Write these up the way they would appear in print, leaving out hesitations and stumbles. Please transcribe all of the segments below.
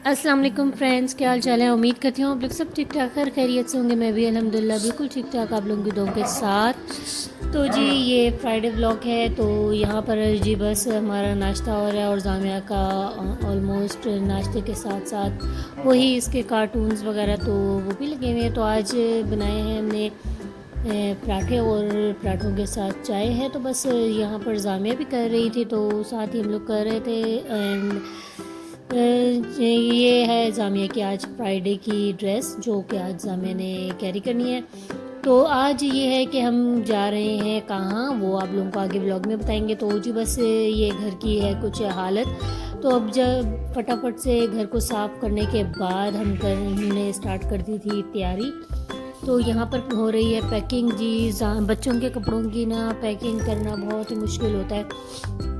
अस्सलाम वालेकुम फ्रेंड्स, क्या हाल चाल है। उम्मीद करती हूँ आप लोग सब ठीक ठाक खैर खैरियत से होंगे। मैं भी अल्हम्दुलिल्लाह बिल्कुल ठीक ठाक आप लोगों की दुआओं के साथ। तो जी ये फ्राइडे व्लॉग है। तो यहाँ पर जी बस हमारा नाश्ता हो रहा है और जामिया का ऑलमोस्ट नाश्ते के साथ साथ वही इसके कार्टून्स वगैरह तो वो भी लगे हुए हैं। तो आज बनाए हैं हमने पराठे और पराठों के साथ चाय है। तो बस यहाँ पर जामिया भी कर रही थी तो साथ ही हम लोग कर रहे थे। एंड ये है जामिया की आज फ्राइडे की ड्रेस जो कि आज जामिया ने कैरी करनी है। तो आज ये है कि हम जा रहे हैं कहाँ, वो आप लोगों को आगे ब्लॉग में बताएंगे। तो जी बस ये घर की है कुछ हालत। तो अब जब फटाफट से घर को साफ़ करने के बाद हमने स्टार्ट कर दी थी तैयारी। तो यहाँ पर हो रही है पैकिंग जी। बच्चों के कपड़ों की ना पैकिंग करना बहुत ही मुश्किल होता है,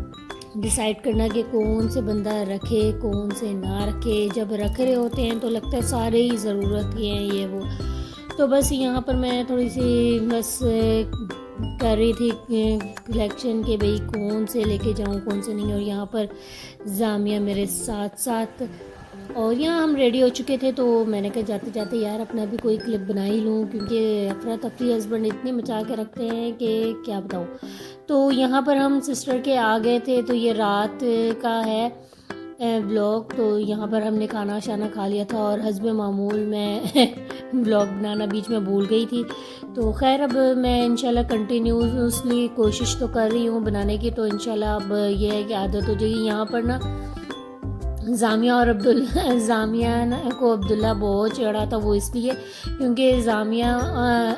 डिसाइड करना कि कौन से बंदा रखे कौन से ना रखे। जब रख रहे होते हैं तो लगता है सारे ही ज़रूरत के हैं ये वो। तो बस यहाँ पर मैं थोड़ी सी बस कर रही थी कलेक्शन के भाई कौन से लेके जाऊँ कौन से नहीं। और यहाँ पर जामिया मेरे साथ साथ और यहाँ हम रेडी हो चुके थे। तो मैंने कहा जाते जाते यार अपना भी कोई क्लिप बना ही लूँ, क्योंकि अफरा तफरी हस्बैंड इतनी मचा के रखते हैं कि क्या बताऊँ। तो यहाँ पर हम सिस्टर के आ गए थे। तो ये रात का है व्लॉग। तो यहाँ पर हमने खाना शाना खा लिया था और हस्ब मामूल मैं व्लॉग बनाना बीच में भूल गई थी। तो खैर अब मैं इंशाल्लाह कंटिन्यूसली कोशिश तो कर रही हूँ बनाने की। तो इंशाल्लाह अब ये है कि आदत हो जाएगी। यहाँ पर ना जामिया और जामिया को अब्दुल्ला बहुत चढ़ा था। वो इसलिए क्योंकि जामिया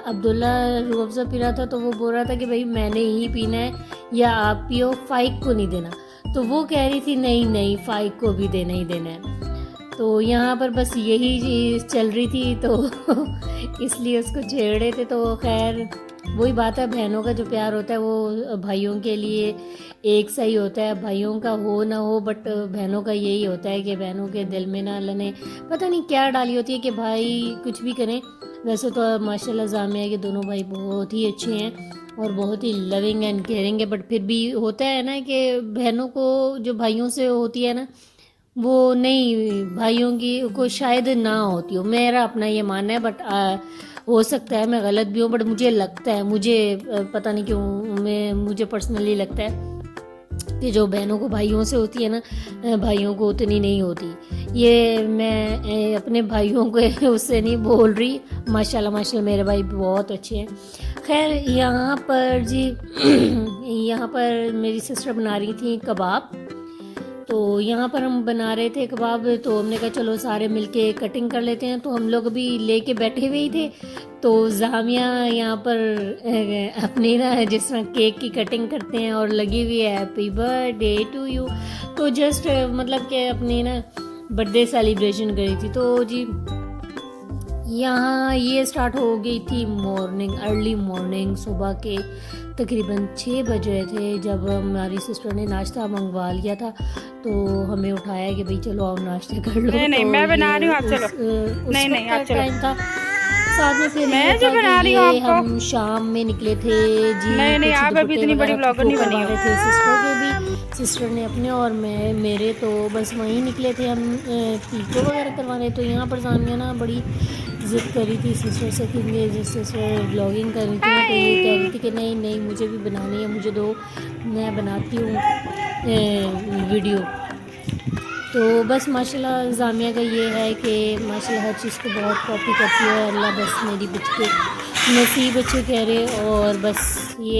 अब्दुल्ला रूह अफ़ज़ा पी रहा था तो वो बोल रहा था कि भाई मैंने ही पीना है या आप पियो, फ़ाइक को नहीं देना। तो वो कह रही थी नहीं नहीं फ़ाइक को भी देना ही देना है। तो यहाँ पर बस यही चीज़ चल रही थी तो इसलिए उसको छेड़े थे। तो खैर वही बात है, बहनों का जो प्यार होता है वो भाइयों के लिए एक सा ही होता है। भाइयों का हो ना हो बट बहनों का यही होता है कि बहनों के दिल में ना अल्लाह ने पता नहीं क्या डाली होती है कि भाई कुछ भी करें। वैसे तो माशाल्लाह जामिया के दोनों भाई बहुत ही अच्छे हैं और बहुत ही लविंग एंड केयरिंग है। बट फिर भी होता है ना कि बहनों को जो भाइयों से होती है ना वो नहीं भाइयों की को शायद ना होती हो। मेरा अपना ये मानना है बट हो सकता है मैं गलत भी हूँ। बट मुझे लगता है पता नहीं क्यों मुझे पर्सनली लगता है कि जो बहनों को भाइयों से होती है ना भाइयों को उतनी नहीं होती। ये मैं अपने भाइयों को उससे नहीं बोल रही। माशाल्लाह माशाल्लाह मेरे भाई बहुत अच्छे हैं। खैर यहाँ पर जी यहाँ पर मेरी सिस्टर बना रही थी कबाब। तो यहाँ पर हम बना रहे थे कबाब। तो हमने कहा चलो सारे मिलके कटिंग कर लेते हैं। तो हम लोग भी लेके बैठे हुए ही थे। तो जामिया यहाँ पर अपनी ना जिस तरह केक की कटिंग करते हैं और लगी हुई है हैप्पी बर्थडे टू यू। तो जस्ट मतलब कि अपनी ना बर्थडे सेलिब्रेशन करी थी। तो जी यहाँ ये स्टार्ट हो गई थी मॉर्निंग, अर्ली मॉर्निंग। सुबह के तकरीबन 6 बज रहे थे जब हमारी सिस्टर ने नाश्ता मंगवा लिया था। तो हमें उठाया कि भाई चलो आओ नाश्ता कर लो। नहीं, तो मैं बना रही हूँ, आप चलो। उस नहीं, वक्त आप का चलो। टाइम था। साथ में फिर मैं ये जो था बना कि रही हूँ ये आपको। हम शाम में निकले थे जी। नहीं, कुछ आप अभी दुपट्टे इतनी बड़ी वगैरह ब्लॉगर पिको नहीं बनी करवा हो। रहे थे सिस्टर के भी। सिस्टर ने अपने और मैं मेरे तो बस वहीं निकले थे हम पिको वगैरह करवाने। तो यहाँ पर जामिया ना बड़ी ज़िद कर रही थी सिस्टर से, क्योंकि जिस सिस्टर ब्लॉगिंग कर रही थी ना तो ये कह रही थी कि नहीं नहीं मुझे भी बनानी है, मुझे दो, मैं बनाती हूँ वीडियो। तो बस माशाल्लाह जामिया का ये है कि माशाल्लाह हर चीज़ को बहुत कॉपी करती है। अल्लाह बस मेरी बच्ची के नसीब अच्छे कह रहे और बस ये